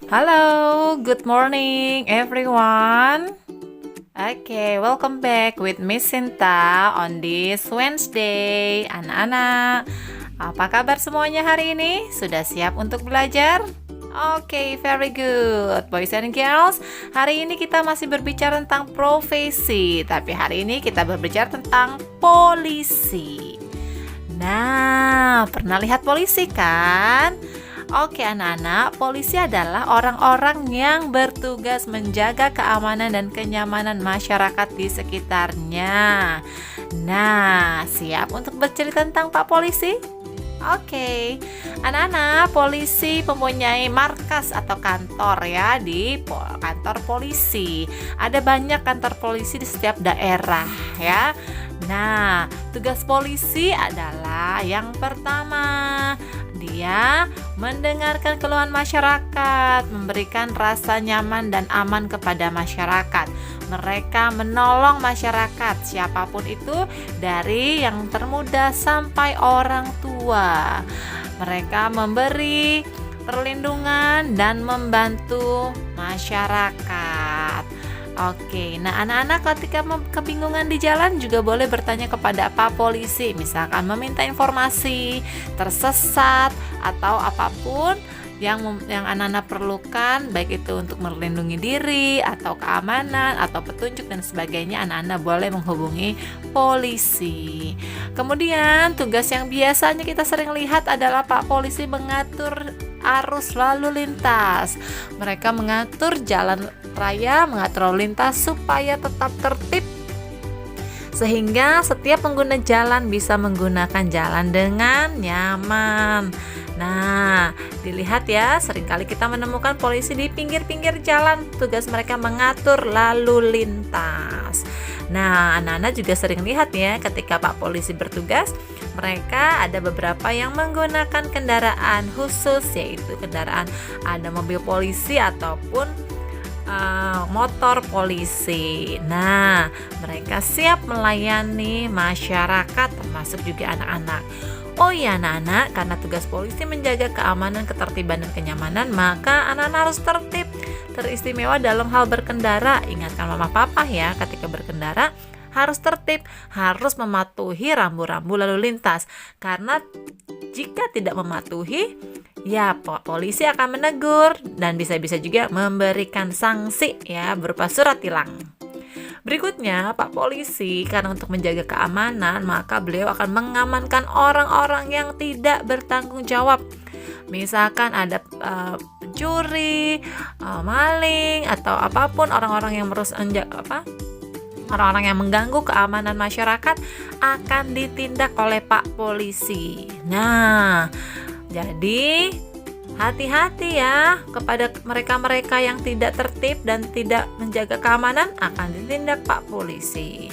Halo, good morning everyone. Okay, welcome back with Miss Sinta on this Wednesday. Anak-anak, apa kabar semuanya hari ini? Sudah siap untuk belajar? Oke, very good. Boys and girls, hari ini kita masih berbicara tentang profesi, tapi hari ini kita berbicara tentang polisi. Nah, pernah lihat polisi kan? Oke anak-anak, polisi adalah orang-orang yang bertugas menjaga keamanan dan kenyamanan masyarakat di sekitarnya. Nah, siap untuk bercerita tentang Pak Polisi? Oke, anak-anak, polisi mempunyai markas atau kantor ya di kantor polisi. Ada banyak kantor polisi di setiap daerah ya. Nah, tugas polisi adalah yang pertama, dia mendengarkan keluhan masyarakat, memberikan rasa nyaman dan aman kepada masyarakat. Mereka menolong masyarakat, siapapun itu, dari yang termuda sampai orang tua. Mereka memberi perlindungan dan membantu masyarakat. Oke, nah anak-anak ketika kebingungan di jalan juga boleh bertanya kepada Pak Polisi, misalkan meminta informasi, tersesat, atau apapun yang anak-anak perlukan, baik itu untuk melindungi diri, atau keamanan, atau petunjuk dan sebagainya, anak-anak boleh menghubungi polisi. Kemudian tugas yang biasanya kita sering lihat adalah Pak Polisi mengatur arus lalu lintas. Mereka mengatur jalan raya, mengatur lalu lintas supaya tetap tertib, sehingga setiap pengguna jalan bisa menggunakan jalan dengan nyaman. Nah, dilihat ya, seringkali kita menemukan polisi di pinggir-pinggir jalan. Tugas mereka mengatur lalu lintas. Nah, anak-anak juga sering lihat ya, ketika Pak Polisi bertugas, mereka ada beberapa yang menggunakan kendaraan khusus, yaitu kendaraan ada mobil polisi ataupun motor polisi. Nah, mereka siap melayani masyarakat, termasuk juga anak-anak. Oh iya anak-anak, karena tugas polisi menjaga keamanan, ketertiban, dan kenyamanan, maka anak-anak harus tertib, teristimewa dalam hal berkendara. Ingatkan mama papa ya, ketika berkendara harus tertib, harus mematuhi rambu-rambu lalu lintas. Karena jika tidak mematuhi, ya polisi akan menegur dan bisa-bisa juga memberikan sanksi ya, berupa surat tilang. Berikutnya, Pak Polisi karena untuk menjaga keamanan, maka beliau akan mengamankan orang-orang yang tidak bertanggung jawab. Misalkan ada pencuri, maling, atau apapun, orang-orang yang orang-orang yang mengganggu keamanan masyarakat akan ditindak oleh Pak Polisi. Nah, jadi hati-hati ya kepada mereka-mereka yang tidak tertib dan tidak menjaga keamanan, akan ditindak Pak Polisi.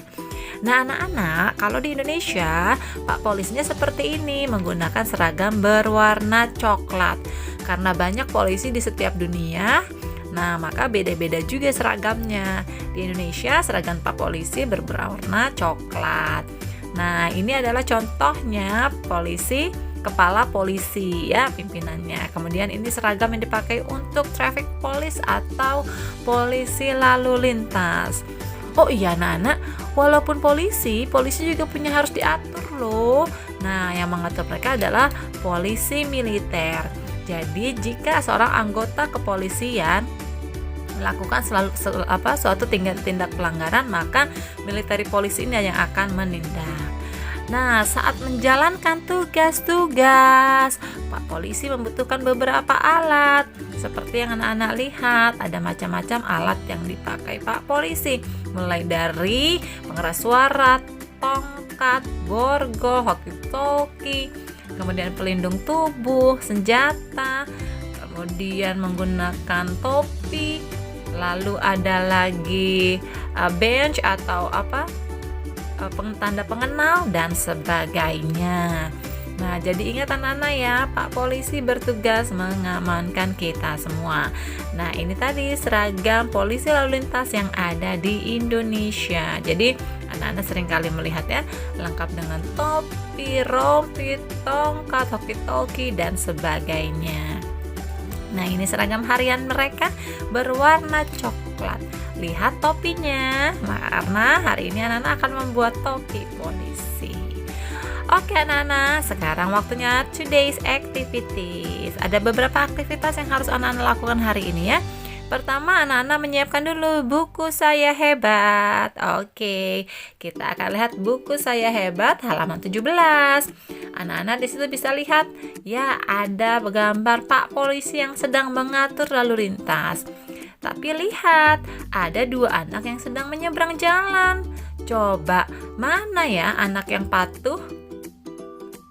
Nah anak-anak, kalau di Indonesia Pak Polisinya seperti ini, menggunakan seragam berwarna coklat. Karena banyak polisi di setiap dunia, nah maka beda-beda juga seragamnya. Di Indonesia seragam Pak Polisi berwarna coklat. Nah ini adalah contohnya polisi, kepala polisi ya, pimpinannya. Kemudian ini seragam yang dipakai untuk traffic police atau polisi lalu lintas. Oh iya anak-anak, walaupun polisi juga punya harus diatur loh. Nah yang mengatur mereka adalah polisi militer. Jadi jika seorang anggota kepolisian melakukan suatu tindak pelanggaran, maka military polisi ini yang akan menindak. Nah, saat menjalankan tugas-tugas, Pak Polisi membutuhkan beberapa alat. Seperti yang anak-anak lihat, ada macam-macam alat yang dipakai Pak Polisi. Mulai dari pengeras suara, tongkat, borgol, hoki-toki, kemudian pelindung tubuh, senjata, kemudian menggunakan topi, lalu ada lagi bench atau tanda pengenal dan sebagainya. Nah, jadi ingat anak-anak ya, Pak Polisi bertugas mengamankan kita semua. Nah, ini tadi seragam polisi lalu lintas yang ada di Indonesia. Jadi, anak-anak seringkali melihat ya, lengkap dengan topi, rompi, tongkat, hoki-toki, dan sebagainya. Nah, ini seragam harian mereka berwarna coklat. Lihat topinya, karena hari ini anak-anak akan membuat topi polisi. Oke anak-anak, sekarang waktunya today's activities. Ada beberapa aktivitas yang harus anak-anak lakukan hari ini ya. Pertama, anak-anak menyiapkan dulu buku Saya Hebat. Oke, kita akan lihat buku Saya Hebat halaman 17. Anak-anak di situ bisa lihat ya, ada gambar Pak Polisi yang sedang mengatur lalu lintas. Tapi lihat, ada dua anak yang sedang menyeberang jalan. Coba, mana ya anak yang patuh?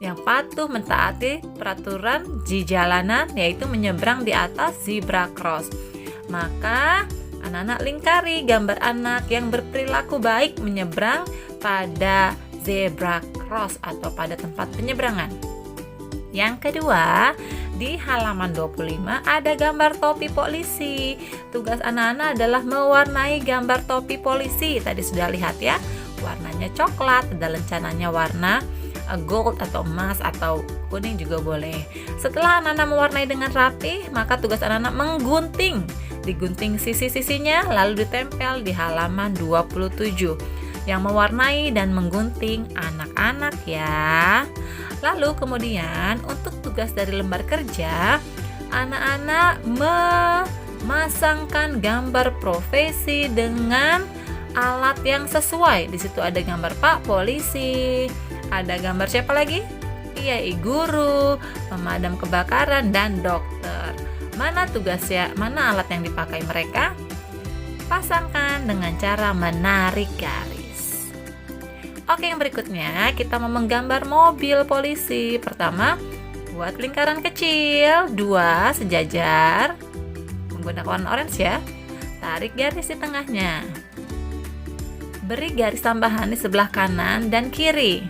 Yang patuh mentaati peraturan di jalanan, yaitu menyeberang di atas zebra cross. Maka anak-anak lingkari gambar anak yang berperilaku baik menyeberang pada zebra cross atau pada tempat penyeberangan. Yang kedua, di halaman 25 ada gambar topi polisi. Tugas anak-anak adalah mewarnai gambar topi polisi. Tadi sudah lihat ya, warnanya coklat, ada lencananya warna gold atau emas atau kuning juga boleh. Setelah anak-anak mewarnai dengan rapi, maka tugas anak-anak digunting sisi-sisinya lalu ditempel di halaman 27. Yang mewarnai dan menggunting anak-anak ya. Lalu kemudian untuk tugas dari lembar kerja, anak-anak memasangkan gambar profesi dengan alat yang sesuai. Di situ ada gambar Pak Polisi, ada gambar siapa lagi? Iya, guru, pemadam kebakaran, dan dokter. Mana tugasnya? Mana alat yang dipakai mereka? Pasangkan dengan cara menarik garis. Oke, yang berikutnya kita mau menggambar mobil polisi. Pertama, buat lingkaran kecil, 2 sejajar menggunakan warna orange ya. Tarik garis di tengahnya. Beri garis tambahan di sebelah kanan dan kiri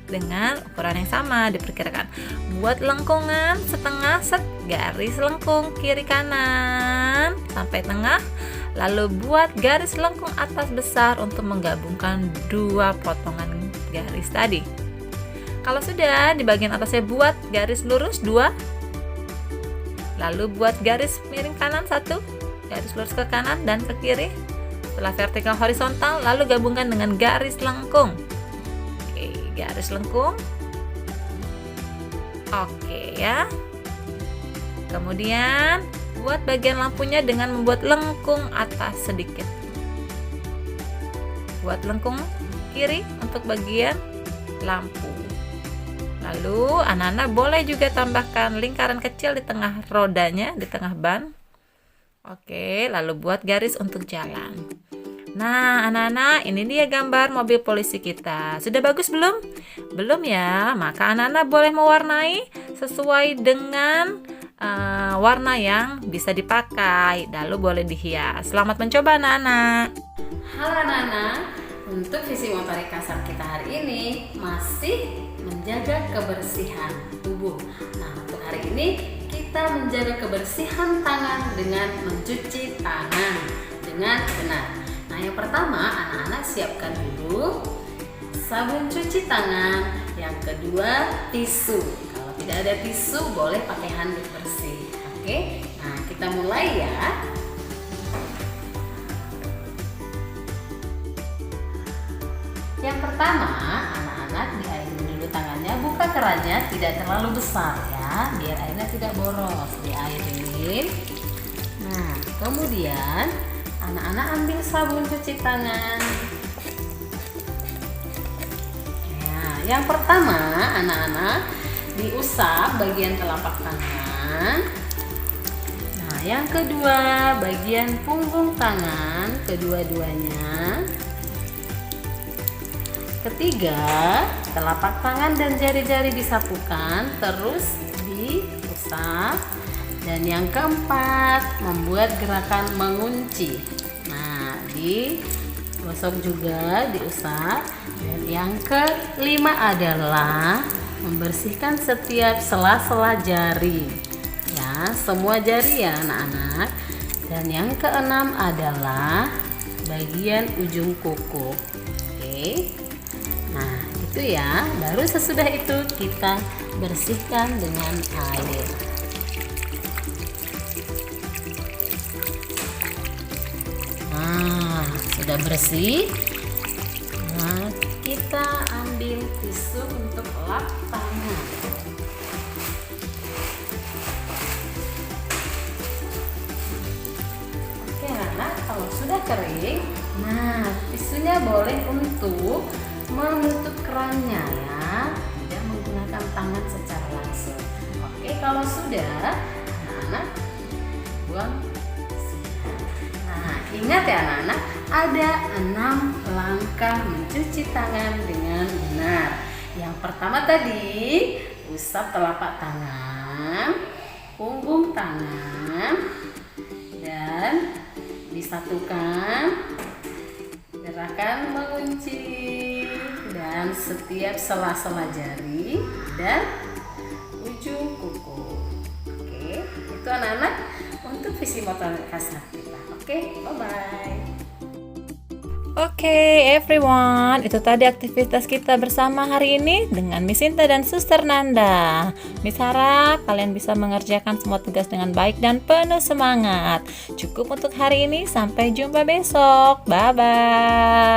dengan ukuran yang sama diperkirakan. Buat lengkungan setengah garis lengkung kiri kanan sampai tengah. Lalu buat garis lengkung atas besar untuk menggabungkan dua potongan garis tadi. Kalau sudah, di bagian atasnya buat garis lurus 2. Lalu buat garis miring kanan 1, garis lurus ke kanan dan ke kiri. Setelah vertikal horizontal, lalu gabungkan dengan garis lengkung. Oke, garis lengkung. Oke ya. Kemudian buat bagian lampunya dengan membuat lengkung atas sedikit. Buat lengkung kiri untuk bagian lampu. Lalu anak-anak boleh juga tambahkan lingkaran kecil di tengah rodanya, di tengah ban. Oke, lalu buat garis untuk jalan. Nah, anak-anak, ini dia gambar mobil polisi kita. Sudah bagus belum? Belum ya? Maka anak-anak boleh mewarnai sesuai dengan warna yang bisa dipakai, lalu boleh dihias. Selamat mencoba anak-anak. Halo anak-anak, untuk visi motorik kasar kita hari ini masih menjaga kebersihan tubuh. Nah, untuk hari ini kita menjaga kebersihan tangan dengan mencuci tangan dengan benar. Nah, yang pertama anak-anak siapkan dulu sabun cuci tangan. Yang kedua tisu. Kalau tidak ada tisu boleh pakai handuk bersih. Oke, nah kita mulai ya. Yang pertama, anak-anak diairin dulu tangannya, buka kerannya tidak terlalu besar ya, biar airnya tidak boros. Diairin. Nah, kemudian anak-anak ambil sabun cuci tangan. Nah, yang pertama, anak-anak diusap bagian telapak tangan. Nah, yang kedua, bagian punggung tangan, kedua-duanya. Ketiga, telapak tangan dan jari-jari disapukan, terus diusap. Dan yang keempat, membuat gerakan mengunci. Nah, digosok juga, diusap. Dan yang kelima adalah membersihkan setiap sela-sela jari. Ya, semua jari ya anak-anak. Dan yang keenam adalah bagian ujung kuku. Oke. Nah, itu ya. Baru sesudah itu kita bersihkan dengan air. sudah bersih, nah kita ambil tisu untuk lap tangan. Oke anak-anak, kalau sudah kering, nah tisunya boleh untuk menutup kerannya ya, tidak menggunakan tangan secara langsung. Oke, kalau sudah, anak-anak buang. Nah, ingat ya anak-anak, ada 6 langkah mencuci tangan dengan benar. Yang pertama tadi, usap telapak tangan, punggung tangan, dan disatukan gerakan mengunci dan setiap sela-sela jari dan ujung kuku. Oke, itu anak-anak untuk visi motorik kasar kita. Oke, bye-bye. Oke, everyone, itu tadi aktivitas kita bersama hari ini dengan Miss Sinta dan Suster Nanda. Miss harap kalian bisa mengerjakan semua tugas dengan baik dan penuh semangat. Cukup untuk hari ini, sampai jumpa besok. Bye-bye.